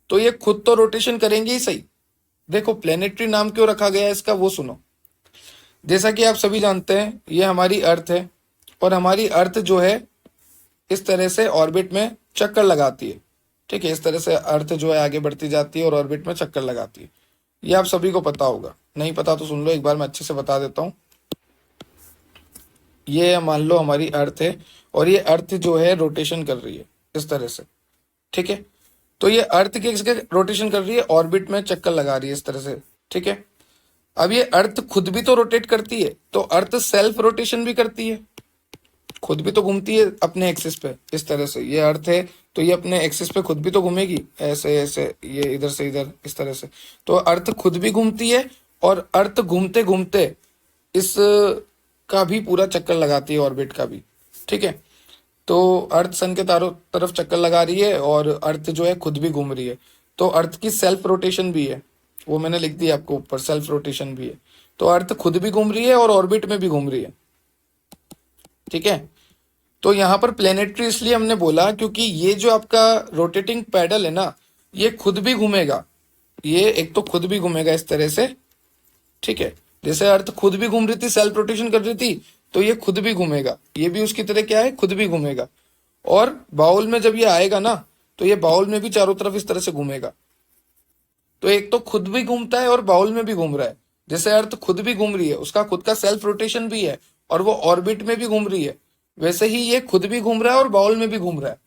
तो ये खुद तो रोटेशन करेंगे ही सही। देखो प्लेनेटरी नाम क्यों रखा गया है इसका वो सुनो। जैसा कि आप सभी जानते हैं ये हमारी अर्थ है, और हमारी अर्थ जो है इस तरह से ऑर्बिट में चक्कर लगाती है। ठीक है, इस तरह से अर्थ जो है आगे बढ़ती जाती है और ऑर्बिट में चक्कर लगाती है। ये आप सभी को पता होगा, नहीं पता तो सुन लो एक बार, मैं अच्छे से बता देता हूँ। ये मान लो हमारी अर्थ है, और ये अर्थ जो है रोटेशन कर रही है इस तरह से। ठीक है, तो ये अर्थ के रोटेशन कर रही है, ऑर्बिट में चक्कर लगा रही है इस तरह से। ठीक है, अब ये अर्थ खुद भी तो रोटेट करती है, तो अर्थ सेल्फ रोटेशन भी करती है, खुद भी तो घूमती है अपने एक्सिस पे इस तरह से। ये अर्थ है तो ये अपने एक्सिस पे खुद भी तो घूमेगी, ऐसे ऐसे, ये इधर से इधर इस तरह से। तो अर्थ खुद भी घूमती है, और अर्थ घूमते घूमते इस का भी पूरा चक्कर लगाती है, ऑर्बिट का भी। ठीक है, तो अर्थ सन के तारों तरफ चक्कर लगा रही है, और अर्थ जो है खुद भी घूम रही है। तो अर्थ की सेल्फ रोटेशन भी है, वो मैंने लिख दिया आपको ऊपर, सेल्फ रोटेशन भी है। तो अर्थ खुद भी घूम रही है और ऑर्बिट में भी घूम रही है। ठीक है, तो यहाँ पर प्लेनेटरी इसलिए हमने बोला क्योंकि ये जो आपका रोटेटिंग पैडल है ना, ये खुद भी घूमेगा। ये एक तो खुद भी घूमेगा इस तरह से। ठीक है, जैसे अर्थ खुद भी घूम रही थी, सेल्फ रोटेशन कर रही थी, तो ये खुद भी घूमेगा, ये भी उसकी तरह क्या है, खुद भी घूमेगा। और बाउल में जब ये आएगा ना, तो ये बाउल में भी चारों तरफ इस तरह से घूमेगा। तो एक तो खुद भी घूमता है और बाउल में भी घूम रहा है। जैसे अर्थ खुद भी घूम रही है, उसका खुद का सेल्फ रोटेशन भी है, और वो ऑर्बिट में भी घूम रही है, वैसे ही ये खुद भी घूम रहा है और बाउल में भी घूम रहा है।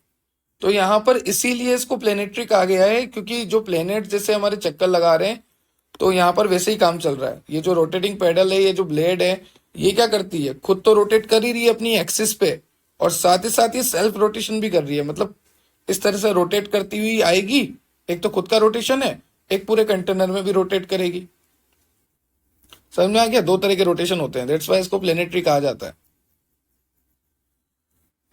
तो यहाँ पर इसीलिए इसको प्लेनेटरी कहा गया है, क्योंकि जो प्लेनेट जैसे हमारे चक्कर लगा रहे हैं, तो यहाँ पर वैसे ही काम चल रहा है। ये जो रोटेटिंग पेडल है, ये जो ब्लेड है, ये क्या करती है, खुद तो रोटेट कर ही रही है अपनी एक्सिस पे, और साथ ही साथ ये सेल्फ रोटेशन भी कर रही है। मतलब इस तरह से रोटेट करती हुई आएगी, एक तो खुद का रोटेशन है, एक पूरे कंटेनर में भी रोटेट करेगी। समझ में आ गया? दो तरह के रोटेशन होते हैं, दैट्स वाई इसको प्लेनेटरी कहा जाता है।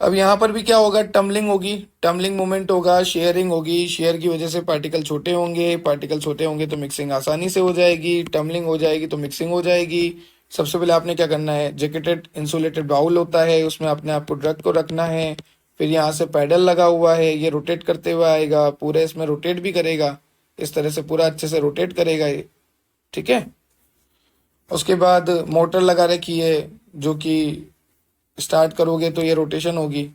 अब यहाँ पर भी क्या होगा, टम्बलिंग होगी, टम्बलिंग मूवमेंट होगा, शेयरिंग होगी। शेयर की वजह से पार्टिकल छोटे होंगे, पार्टिकल छोटे होंगे तो मिक्सिंग आसानी से हो जाएगी, टम्बलिंग हो जाएगी तो मिक्सिंग हो जाएगी। सबसे पहले आपने क्या करना है, जैकेटेड इंसुलेटेड बाउल होता है, उसमें अपने आपको ड्रग को रखना है। फिर यहाँ से पैडल लगा हुआ है, ये रोटेट करते हुए आएगा, पूरे इसमें रोटेट भी करेगा, इस तरह से पूरा अच्छे से रोटेट करेगा ये। ठीक है, उसके बाद मोटर लगा रखी है, जो कि स्टार्ट करोगे तो ये रोटेशन होगी।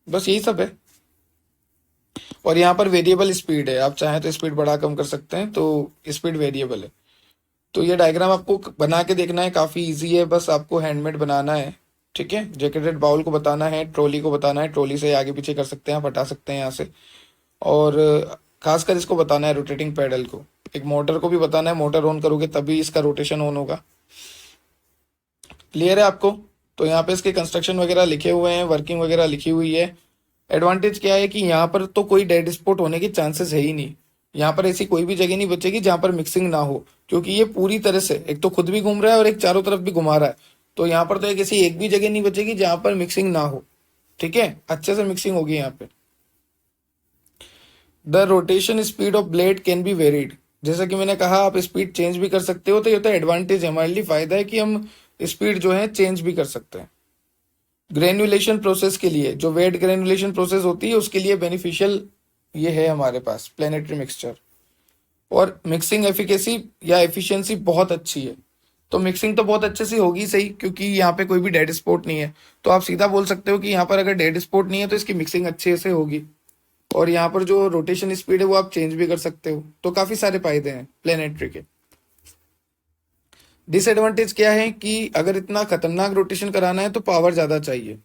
बस यही सब है। और यहाँ पर वेरिएबल स्पीड है, आप चाहें तो स्पीड बढ़ा कम कर सकते हैं, तो स्पीड वेरिएबल है। तो ये डायग्राम आपको बना के देखना है, काफ़ी इजी है, बस आपको हैंडमेड बनाना है। ठीक है, जैकेटेड बाउल को बताना है, ट्रॉली को बताना है, ट्रॉली से आगे पीछे कर सकते हैं, आप हटा सकते हैं यहाँ से। और खासकर इसको बताना है रोटेटिंग पैडल को, एक मोटर को भी बताना है, मोटर ऑन करोगे तभी इसका रोटेशन ऑन होगा। क्लियर है आपको? तो यहाँ पे इसके कंस्ट्रक्शन वगैरह लिखे हुए हैं, वर्किंग वगैरह लिखी हुई है। एडवांटेज क्या है कि यहाँ पर तो कोई डेड स्पॉट होने के चांसेस है ही नहीं, यहाँ पर ऐसी कोई भी जगह नहीं बचेगी जहाँ पर मिक्सिंग ना हो, क्योंकि ये पूरी तरह से एक तो खुद भी घूम रहा है और एक चारों तरफ भी घुमा रहा है, तो यहाँ पर तो एक ऐसी एक भी जगह नहीं बचेगी जहाँ पर मिक्सिंग ना हो। ठीक है, अच्छे से मिक्सिंग होगी यहाँ पे। The rotation speed of blade can be varied, जैसा कि मैंने कहा आप स्पीड चेंज भी कर सकते हो, तो ये तो एडवांटेज है, हमारे लिए फायदा है कि हम स्पीड जो है चेंज भी कर सकते हैं। ग्रेनुलेशन प्रोसेस के लिए, जो वेट ग्रेनुलेशन प्रोसेस होती है उसके लिए बेनिफिशियल ये है हमारे पास प्लेनेटरी मिक्सचर। और मिक्सिंग एफिकेसी या एफिशिएंसी बहुत अच्छी है, तो मिक्सिंग तो बहुत अच्छे से होगी सही, क्योंकि यहाँ पे कोई भी डेड स्पॉट नहीं है, तो आप सीधा बोल सकते हो कि यहाँ पर अगर डेड स्पॉट नहीं है तो इसकी मिक्सिंग अच्छे से होगी। और यहाँ पर जो रोटेशन स्पीड है वो आप चेंज भी कर सकते हो, तो काफी सारे फायदे हैं प्लेनेटरी के। डिसएडवांटेज क्या है कि अगर इतना खतरनाक रोटेशन कराना है तो पावर ज्यादा चाहिए,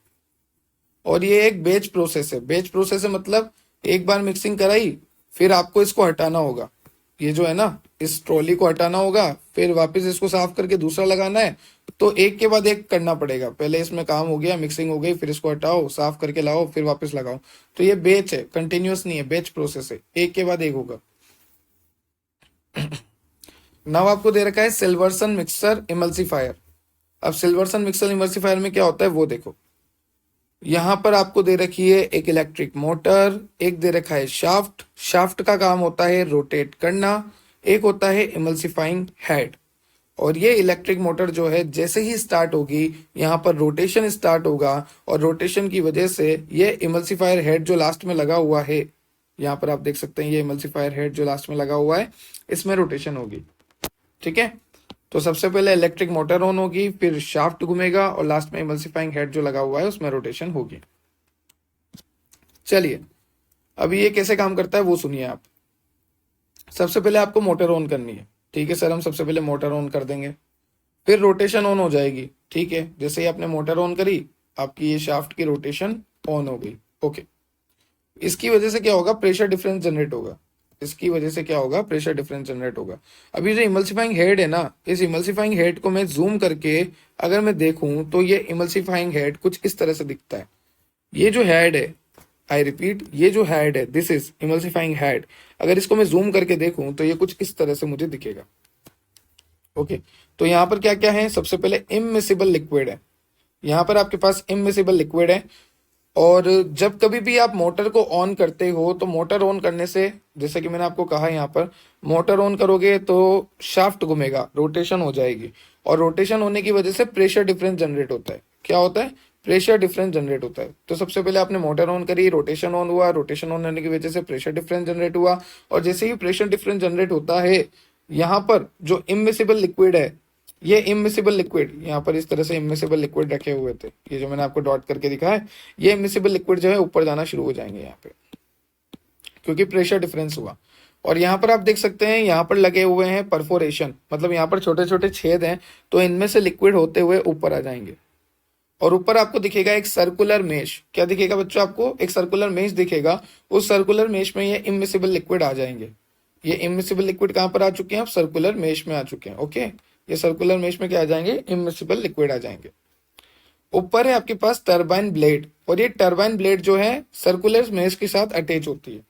और ये एक बैच प्रोसेस है। बैच प्रोसेस है मतलब एक बार मिक्सिंग कराई, फिर आपको इसको हटाना होगा, ये जो है ना इस ट्रॉली को हटाना होगा, फिर वापस इसको साफ करके दूसरा लगाना है, तो एक के बाद एक करना पड़ेगा। पहले इसमें काम हो गया, मिक्सिंग हो गई, फिर इसको हटाओ, साफ करके लाओ, फिर वापस लगाओ। तो ये बैच है, कंटिन्यूअस नहीं है, बैच प्रोसेस है, एक के बाद एक होगा। नाउ आपको दे रखा है सिल्वर्सन मिक्सर इमल्सीफायर। अब सिल्वर्सन मिक्सर इमल्सीफायर में क्या होता है वो देखो। यहाँ पर आपको दे रखी है एक इलेक्ट्रिक मोटर, एक दे रखा है शाफ्ट, शाफ्ट का काम होता है रोटेट करना, एक होता है इमल्सिफाइंग हेड। और ये इलेक्ट्रिक मोटर जो है जैसे ही स्टार्ट होगी यहाँ पर रोटेशन स्टार्ट होगा, और रोटेशन की वजह से ये इमल्सिफायर हेड जो लास्ट में लगा हुआ है, यहाँ पर आप देख सकते हैं ये इमल्सिफायर हेड जो लास्ट में लगा हुआ है, इसमें रोटेशन होगी। ठीक है, तो सबसे पहले इलेक्ट्रिक मोटर ऑन होगी, फिर शाफ्ट घूमेगा, और लास्ट में इमल्सिफाइंग हेड जो लगा हुआ है उसमें रोटेशन होगी। चलिए अभी ये कैसे काम करता है वो सुनिए आप। सबसे पहले आपको मोटर ऑन करनी है। ठीक है सर, हम सबसे पहले मोटर ऑन कर देंगे, फिर रोटेशन ऑन हो जाएगी। ठीक है, जैसे ही आपने मोटर ऑन करी आपकी ये शाफ्ट की रोटेशन ऑन हो गई। ओके, इसकी वजह से क्या होगा, प्रेशर डिफरेंस जनरेट होगा। इसकी वजह से क्या होगा, प्रेशर डिफरेंस जनरेट होगा। अभी जो इमल्सिफाइंग हेड है ना, इस इमल्सिफाइंग हेड को मैं जूम करके अगर मैं देखूं तो ये इमल्सिफाइंग हेड कुछ इस तरह से दिखता है। ये जो हेड है, आई रिपीट, ये जो हेड है दिस इज इमल्सिफाइंग हेड। अगर इसको मैं जूम करके देखूं तो ये कुछ इस तरह से मुझे दिखेगा। ओके, तो यहाँ पर क्या क्या है, सबसे पहले इममिसिबल लिक्विड है, यहाँ पर आपके पास इममिसिबल लिक्विड है। और जब कभी भी आप मोटर को ऑन करते हो तो मोटर ऑन करने से, जैसे कि मैंने आपको कहा यहाँ पर मोटर ऑन करोगे तो शाफ्ट घूमेगा, रोटेशन हो जाएगी, और रोटेशन होने की वजह से प्रेशर डिफरेंस जनरेट होता है। क्या होता है, प्रेशर डिफरेंस जनरेट होता है। तो सबसे पहले आपने मोटर ऑन करी, रोटेशन ऑन हुआ, रोटेशन ऑन होने की वजह से प्रेशर डिफरेंस जनरेट हुआ, और जैसे ही प्रेशर डिफरेंस जनरेट होता है यहाँ पर जो इममिसिबल लिक्विड है, ये इममिसिबल लिक्विड यहाँ पर इस तरह से इममिसिबल लिक्विड रखे हुए थे, ये जो मैंने आपको डॉट करके दिखा है, ये इममिसिबल लिक्विड जो है ऊपर जाना शुरू हो जाएंगे यहाँ पे, क्योंकि प्रेशर डिफरेंस हुआ। और यहाँ पर आप देख सकते हैं यहाँ पर लगे हुए हैं परफोरेशन, मतलब यहाँ पर छोटे छोटे छेद हैं, तो इनमें से लिक्विड होते हुए ऊपर आ जाएंगे। और ऊपर आपको दिखेगा एक सर्कुलर मेश। क्या दिखेगा बच्चों, आपको एक सर्कुलर मेश दिखेगा, उस सर्कुलर मेश में ये इममिसिबल लिक्विड आ जाएंगे। ये इममिसिबल लिक्विड कहाँ पर आ चुके हैं, आप सर्कुलर मेश में आ चुके हैं। ओके, ये सर्कुलर मेश में क्या आ जाएंगे, इममिसिबल लिक्विड आ जाएंगे। ऊपर है आपके पास टरबाइन ब्लेड, और ये टरबाइन ब्लेड जो है सर्कुलर मेश के साथ अटैच होती है।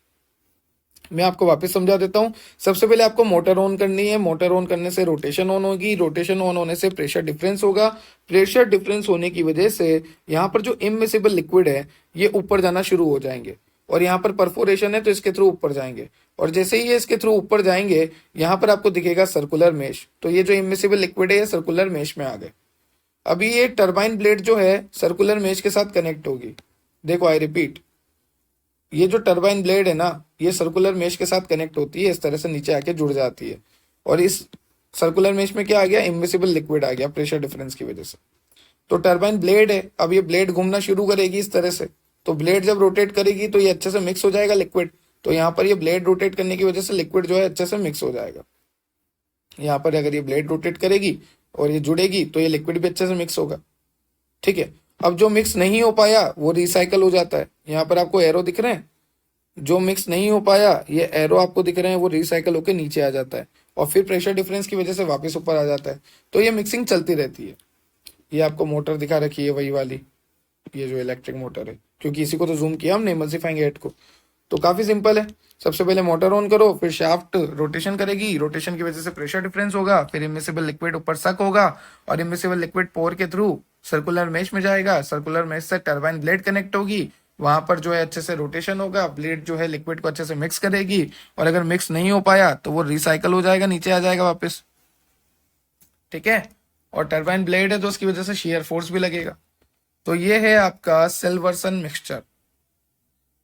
मैं आपको वापस समझा देता हूं। सबसे पहले आपको मोटर ऑन करनी है, मोटर ऑन करने से रोटेशन ऑन होगी, रोटेशन ऑन होने से प्रेशर डिफरेंस होगा, प्रेशर डिफरेंस होने की वजह से यहाँ पर जो इममिसिबल लिक्विड है ये ऊपर जाना शुरू हो जाएंगे, और यहाँ पर परफोरेशन है तो इसके थ्रू ऊपर जाएंगे, और जैसे ही ये इसके थ्रू ऊपर जाएंगे यहाँ पर आपको दिखेगा सर्कुलर मेश। तो ये जो इममिसिबल लिक्विड है ये सर्कुलर मेश में आ गए। अभी ये टरबाइन ब्लेड जो है सर्कुलर मेश के साथ कनेक्ट होगी। देखो आई रिपीट, ये जो टरबाइन ब्लेड है ना ये सर्कुलर मेश के साथ कनेक्ट होती है, इस तरह से नीचे आके जुड़ जाती है, और इस सर्कुलर मेश में क्या आ गया, इममिसिबल लिक्विड आ गया प्रेशर डिफरेंस की वजह से। तो टरबाइन ब्लेड है, अब ये ब्लेड घूमना शुरू करेगी इस तरह से, तो ब्लेड जब रोटेट करेगी तो ये अच्छे से मिक्स हो जाएगा लिक्विड, तो यहाँ पर ये ब्लेड रोटेट करने की वजह से लिक्विड जो है अच्छे से मिक्स हो जाएगा। यहाँ पर अगर ये ब्लेड रोटेट करेगी और ये जुड़ेगी तो ये लिक्विड भी अच्छे से मिक्स होगा। ठीक है, अब जो मिक्स नहीं हो पाया वो रिसाइकल हो जाता है। यहाँ पर आपको एरो दिख रहे हैं, जो मिक्स नहीं हो पाया ये एरो आपको दिख रहे हैं, वो रिसाइकल होकर नीचे आ जाता है और फिर प्रेशर डिफरेंस की वजह से वापस ऊपर आ जाता है। तो ये मिक्सिंग चलती रहती है। ये आपको मोटर दिखा रखी है वही वाली, ये जो इलेक्ट्रिक मोटर है, क्योंकि इसी को तो जूम किया हमने इमल्सिफाइंग हेड को। तो काफी सिंपल है। सबसे पहले मोटर ऑन करो, फिर शाफ्ट रोटेशन करेगी, रोटेशन की वजह से प्रेशर डिफरेंस होगा, फिर इमिसिबल लिक्विड ऊपर सक होगा और इमिसिबल लिक्विड पोर के थ्रू सर्कुलर मेश में जाएगा। सर्कुलर मेश से टरबाइन ब्लेड कनेक्ट होगी, वहां पर जो है अच्छे से रोटेशन होगा, ब्लेड जो है लिक्विड को अच्छे से मिक्स करेगी और अगर मिक्स नहीं हो पाया तो वो रिसाइकल हो जाएगा, नीचे आ जाएगा वापस। ठीक है, और टरबाइन ब्लेड है तो उसकी वजह से शेयर फोर्स भी लगेगा। तो ये है आपका सिल्वर्सन मिक्सचर।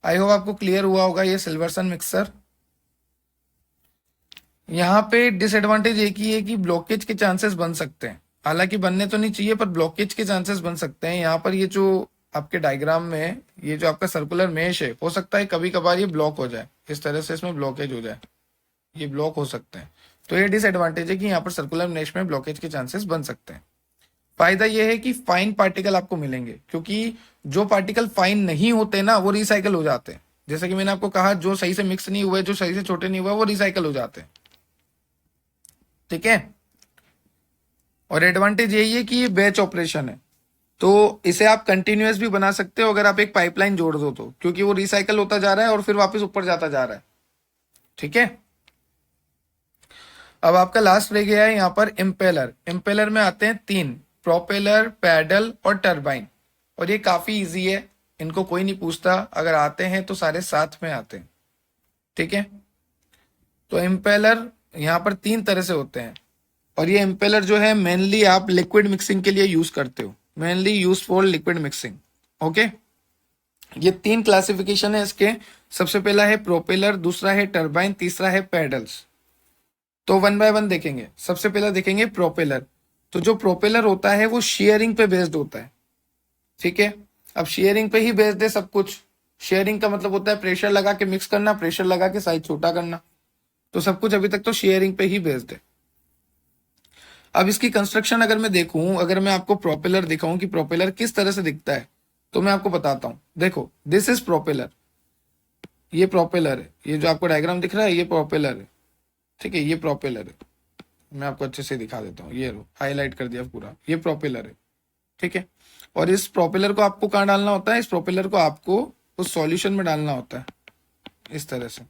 आई होप आपको क्लियर हुआ होगा ये सिल्वर्सन मिक्सचर। यहाँ पे डिसएडवांटेज एक ही है कि ब्लॉकेज के चांसेस बन सकते हैं, हालांकि बनने तो नहीं चाहिए पर ब्लॉकेज के चांसेस बन सकते हैं। यहाँ पर ये जो आपके डायग्राम में ये जो आपका सर्कुलर मेश है, हो सकता है कभी कभार ये ब्लॉक हो जाए, इस तरह से इसमें ब्लॉकेज हो जाए, ये ब्लॉक हो सकते हैं। तो ये डिसएडवांटेज है कि यहाँ पर सर्कुलर मेश में ब्लॉकेज के चांसेस बन सकते हैं। फायदा यह है कि फाइन पार्टिकल आपको मिलेंगे, क्योंकि जो पार्टिकल फाइन नहीं होते ना वो रिसाइकल हो जाते हैं। जैसे कि मैंने आपको कहा, जो सही से मिक्स नहीं हुए, जो सही से छोटे नहीं हुए, वो रिसाइकल हो जाते हैं। ठीक है, और एडवांटेज यही है कि ये बैच ऑपरेशन है, तो इसे आप कंटिन्यूअस भी बना सकते हो अगर आप एक पाइपलाइन जोड़ दो तो, क्योंकि वो रिसाइकल होता जा रहा है और फिर वापस ऊपर जाता जा रहा है। ठीक है, अब आपका लास्ट रह गया है यहाँ पर इम्पेलर। इम्पेलर में आते हैं तीन, प्रोपेलर, पैडल और टरबाइन, और ये काफी इजी है, इनको कोई नहीं पूछता, अगर आते हैं तो सारे साथ में आते हैं। ठीक है, तो इम्पेलर यहाँ पर तीन तरह से होते हैं और ये इम्पेलर जो है मेनली आप लिक्विड मिक्सिंग के लिए यूज करते हो, mainly use for liquid mixing. Okay, ये तीन क्लासिफिकेशन है इसके। सबसे पहला है प्रोपेलर, दूसरा है टरबाइन, तीसरा है पैडल्स। तो वन बाय वन देखेंगे। सबसे पहला देखेंगे प्रोपेलर। तो जो प्रोपेलर होता है वो शेयरिंग पे बेस्ड होता है। ठीक है, अब शेयरिंग पे ही बेस्ड है सब कुछ। शेयरिंग का मतलब होता है प्रेशर लगा के मिक्स करना, प्रेशर लगा के साइज छोटा करना, तो सब कुछ अभी तक तो शेयरिंग पे ही बेस्ड है। अब इसकी कंस्ट्रक्शन अगर मैं देखूं, अगर मैं आपको प्रोपेलर दिखाऊं कि प्रोपेलर किस तरह से दिखता है, तो मैं आपको बताता हूं। देखो, दिस इज प्रोपेलर, ये प्रोपेलर है, ये जो आपको डायग्राम दिख रहा है ये प्रोपेलर है। ठीक है, ये प्रोपेलर है, मैं आपको अच्छे से दिखा देता हूँ, ये लो हाईलाइट कर दिया पूरा, ये प्रोपेलर है। ठीक है, और इस प्रोपेलर को आपको कहाँ डालना होता है, इस प्रोपेलर को आपको उस सॉल्यूशन में डालना होता है, इस तरह से,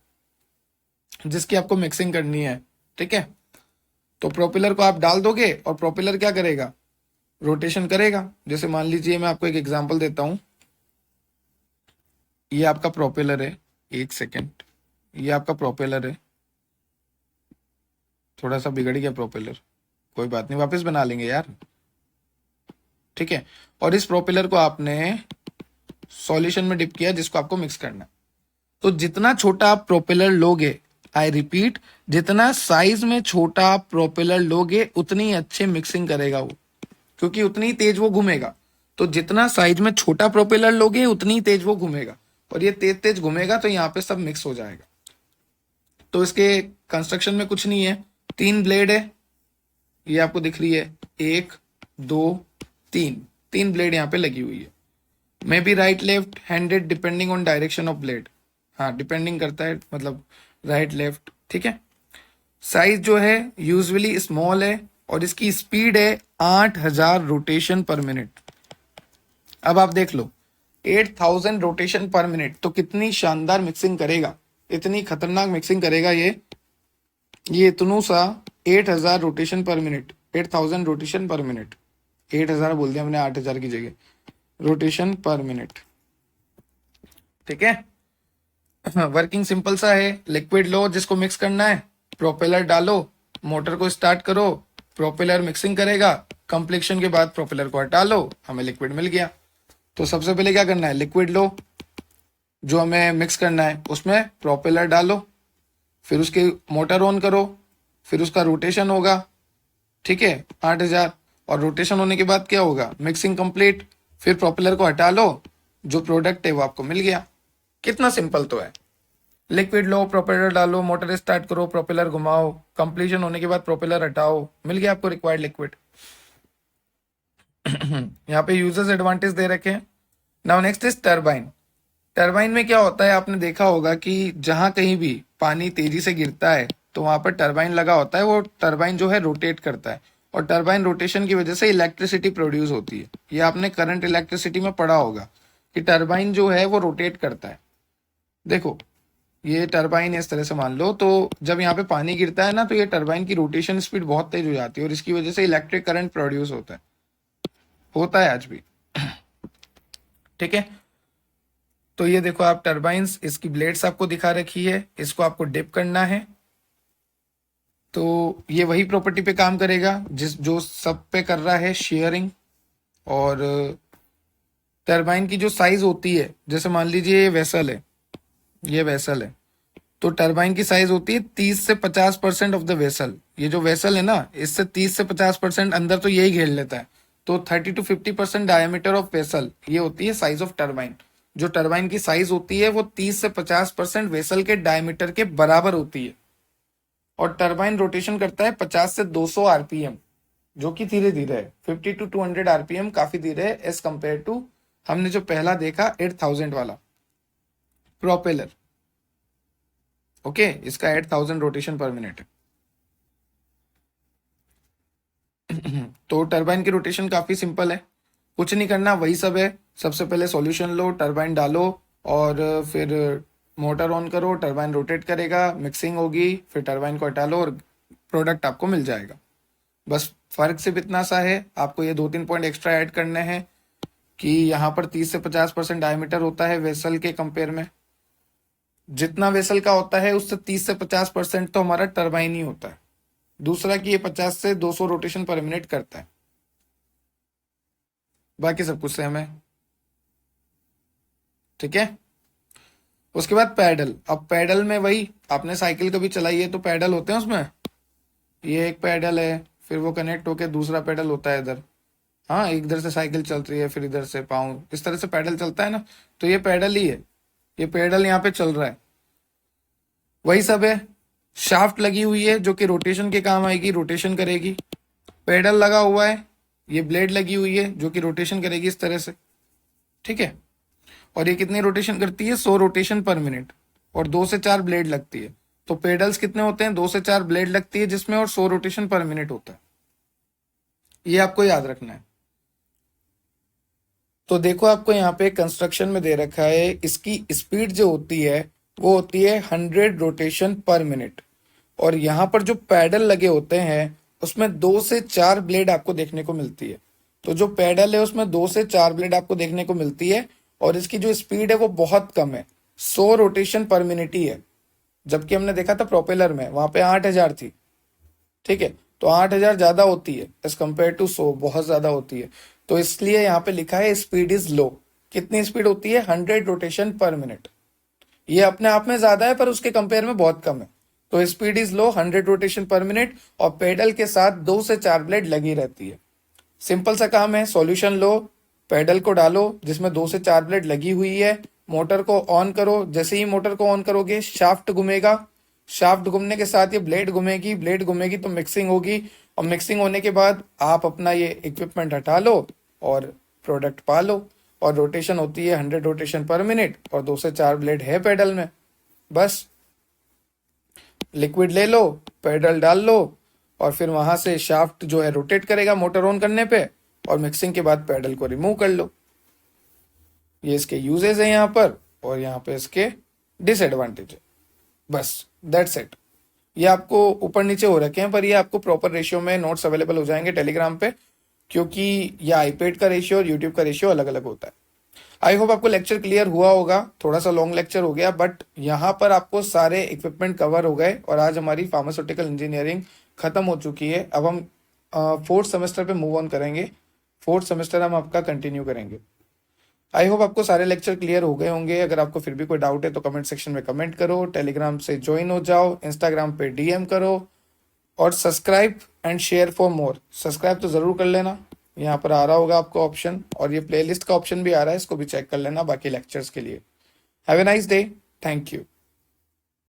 जिसकी आपको मिक्सिंग करनी है। ठीक है, तो प्रोपेलर को आप डाल दोगे और प्रोपेलर क्या करेगा, रोटेशन करेगा। जैसे मान लीजिए मैं आपको एक एग्जांपल देता हूं, ये आपका प्रोपेलर है, एक सेकेंड, ये आपका प्रोपेलर है, थोड़ा सा बिगड़ गया प्रोपेलर, कोई बात नहीं, वापस बना लेंगे यार। ठीक है, और इस प्रोपेलर को आपने सॉल्यूशन में डिप किया जिसको आपको मिक्स करना है। तो जितना छोटा आप प्रोपेलर लोगे, आई रिपीट, जितना साइज में छोटा आप प्रोपेलर लोगे उतनी अच्छे मिक्सिंग करेगा वो, क्योंकि उतनी तेज वो घूमेगा। तो जितना साइज में छोटा प्रोपेलर लोगे उतनी तेज वो घूमेगा, और ये तेज तेज घूमेगा तो यहाँ पे सब मिक्स हो जाएगा। तो इसके कंस्ट्रक्शन में कुछ नहीं है, तीन ब्लेड है, ये आपको दिख रही है, एक, दो, तीन, तीन ब्लेड यहाँ पे लगी हुई है। May be right left handed depending on direction of blade, हाँ डिपेंडिंग करता है, मतलब राइट लेफ्ट। ठीक है, साइज जो है यूजुअली स्मॉल है और इसकी स्पीड है 8000 रोटेशन पर मिनट। अब आप देख लो 8000 रोटेशन पर मिनट, तो कितनी शानदार मिक्सिंग करेगा, इतनी खतरनाक मिक्सिंग करेगा ये इतनू सा 8000 रोटेशन पर मिनट, 8000 रोटेशन पर मिनट, 8000 बोल दिया मैंने 8000 की जगह, रोटेशन पर मिनट। ठीक है, वर्किंग सिंपल सा है, लिक्विड लो जिसको मिक्स करना है, प्रोपेलर डालो, मोटर को स्टार्ट करो, प्रोपेलर मिक्सिंग करेगा, कंप्लीशन के बाद प्रोपेलर को हटा लो, हमें लिक्विड मिल गया। तो सबसे पहले क्या करना है, लिक्विड लो जो हमें मिक्स करना है, उसमें प्रोपेलर डालो, फिर उसकी मोटर ऑन करो, फिर उसका रोटेशन होगा। ठीक है, 8000, और रोटेशन होने के बाद क्या होगा, मिक्सिंग कंप्लीट, फिर प्रोपेलर को हटा लो, जो प्रोडक्ट है वो आपको मिल गया। कितना सिंपल तो है। लिक्विड लो, प्रोपेलर डालो, मोटर स्टार्ट करो, प्रोपेलर घुमाओ, कंप्लीशन होने के बाद प्रोपेलर हटाओ, मिल गया आपको रिक्वायर्ड लिक्विड। यहाँ पे यूजर्स एडवांटेज दे रखे हैं। Now next is turbine. Turbine में क्या होता है, आपने देखा होगा कि जहां कहीं भी पानी तेजी से गिरता है तो वहां पर टरबाइन लगा होता है। वो टरबाइन जो है रोटेट करता है और टरबाइन रोटेशन की वजह से इलेक्ट्रिसिटी प्रोड्यूस होती है। ये आपने करंट इलेक्ट्रिसिटी में पढ़ा होगा कि टरबाइन जो है वो रोटेट करता है। देखो ये टरबाइन इस तरह से मान लो, तो जब यहाँ पे पानी गिरता है ना तो ये टरबाइन की रोटेशन स्पीड बहुत तेज हो जाती है और इसकी वजह से इलेक्ट्रिक करंट प्रोड्यूस होता है आज भी। ठीक है, तो ये देखो आप टरबाइंस, इसकी ब्लेड्स आपको दिखा रखी है, इसको आपको डिप करना है तो ये वही प्रॉपर्टी पे काम करेगा जो सब पे कर रहा है, शेयरिंग। और टरबाइन की जो साइज होती है, जैसे मान लीजिए ये वेसल है, ये वेसल है, तो टरबाइन की साइज होती है 30 से 50% ऑफ द वेसल। ये जो वेसल है ना, इससे 30 से 50% अंदर तो यही घेर लेता है, तो 30 to 50% डायमीटर ऑफ वेसल, ये होती है साइज ऑफ टरबाइन। जो टरबाइन की साइज होती है वो 30 से 50% वेसल के डायमीटर के बराबर होती है। और टरबाइन रोटेशन करता है 50 से 200 आरपीएम, जो कि धीरे धीरे है। 50 to 200 आरपीएम काफी धीरे है एज कंपेयर टू हमने जो पहला देखा 8000 वाला प्रोपेलर। ओके, इसका 8000 रोटेशन पर मिनट है। तो टरबाइन की रोटेशन काफी सिंपल है, कुछ नहीं करना, वही सब है। सबसे पहले सॉल्यूशन लो, टरबाइन डालो और फिर मोटर ऑन करो, टरबाइन रोटेट करेगा, मिक्सिंग होगी, फिर टरबाइन को हटा लो और प्रोडक्ट आपको मिल जाएगा। बस फर्क सिर्फ इतना सा है, आपको ये 2-3 पॉइंट एक्स्ट्रा ऐड करने हैं कि यहाँ पर 30 से 50% डायमीटर होता है वेसल के कंपेयर में। जितना वेसल का होता है उससे 30 से 50% तो हमारा टरबाइन ही होता है। दूसरा कि ये 50 से 200 रोटेशन पर मिनट करता है, बाकी सब कुछ सेम है। ठीक है, उसके बाद पैडल। अब पैडल में वही, आपने साइकिल कभी चलाई है तो पैडल होते हैं उसमें, ये एक पैडल है, फिर वो कनेक्ट होके दूसरा पैडल होता है इधर। हाँ, एक इधर से साइकिल चल रही है, फिर इधर से पाँव, इस तरह से पैडल चलता है ना, तो ये पैडल ही है। ये पैडल यहाँ पे चल रहा है, वही सब है। शाफ्ट लगी हुई है जो कि रोटेशन के काम आएगी, रोटेशन करेगी। पैडल लगा हुआ है, ये ब्लेड लगी हुई है जो कि रोटेशन करेगी इस तरह से। ठीक है, और ये कितनी रोटेशन करती है, 100 रोटेशन पर मिनट, और 2 से 4 ब्लेड लगती है। तो पेडल्स कितने होते हैं, 2 से 4 ब्लेड लगती है जिसमें, और 100 रोटेशन पर मिनट होता है। ये आपको याद रखना है। तो देखो आपको यहाँ पे कंस्ट्रक्शन में दे रखा है, इसकी स्पीड जो होती है वो होती है 100 रोटेशन पर मिनट। और यहाँ पर जो पैडल लगे होते हैं उसमें 2 से 4 ब्लेड आपको देखने को मिलती है। तो जो पैडल है उसमें 2 से 4 ब्लेड आपको देखने को मिलती है, और इसकी जो स्पीड है वो बहुत कम है, 100 रोटेशन पर मिनट ही है। जबकि हमने देखा था प्रोपेलर में, वहां पे 8000 थी। ठीक है, तो 8000 ज्यादा होती है एज कम्पेयर टू 100, बहुत ज्यादा होती है। तो इसलिए यहाँ पे लिखा है स्पीड इज लो। कितनी स्पीड होती है, 100 रोटेशन पर मिनट। ये अपने आप में ज्यादा है पर उसके कंपेयर में बहुत कम है। तो स्पीड इज लो, 100 रोटेशन पर मिनट, और पेडल के साथ 2 से 4 ब्लेड लगी रहती है। सिंपल सा काम है, सॉल्यूशन लो, पेडल को डालो जिसमें 2 से 4 ब्लेड लगी हुई है, मोटर को ऑन करो। जैसे ही मोटर को ऑन करोगे शाफ्ट घूमेगा, शाफ्ट घूमने के साथ ये ब्लेड घूमेगी, ब्लेड घूमेगी तो मिक्सिंग होगी, और मिक्सिंग होने के बाद आप अपना ये इक्विपमेंट हटा लो और प्रोडक्ट पा लो। और रोटेशन होती है 100 रोटेशन पर मिनट, और 2 से 4 ब्लेड है पेडल में। बस लिक्विड ले लो, पेडल डाल लो, और फिर वहां से शाफ्ट जो है रोटेट करेगा मोटर ऑन करने पे, और मिक्सिंग के बाद पेडल को रिमूव कर लो। ये इसके यूजेस है यहाँ पर, और यहाँ पे इसके डिसएडवांटेज है। बस दैट्स इट। ये आपको ऊपर नीचे हो रखे हैं, पर ये आपको प्रॉपर रेशियो में नोट्स अवेलेबल हो जाएंगे टेलीग्राम पे, क्योंकि ये आईपैड का रेशियो और यूट्यूब का रेशियो अलग अलग होता है। आई होप आपको लेक्चर क्लियर हुआ होगा। थोड़ा सा लॉन्ग लेक्चर हो गया, बट यहाँ पर आपको सारे इक्विपमेंट कवर हो गए, और आज हमारी फार्मास्यूटिकल इंजीनियरिंग खत्म हो चुकी है। अब हम 4th सेमेस्टर पे मूव ऑन करेंगे। 4th सेमेस्टर हम आपका कंटिन्यू करेंगे। आई होप आपको सारे लेक्चर क्लियर हो गए होंगे। अगर आपको फिर भी कोई डाउट है तो कमेंट सेक्शन में कमेंट करो, टेलीग्राम से ज्वाइन हो जाओ, इंस्टाग्राम पे डीएम करो, और subscribe and share for more. Subscribe तो जरूर कर लेना, यहाँ पर आ रहा होगा आपको ऑप्शन, और ये प्लेलिस्ट का ऑप्शन भी आ रहा है, इसको भी चेक कर लेना बाकी लेक्चर्स के लिए। Have a nice day, thank you.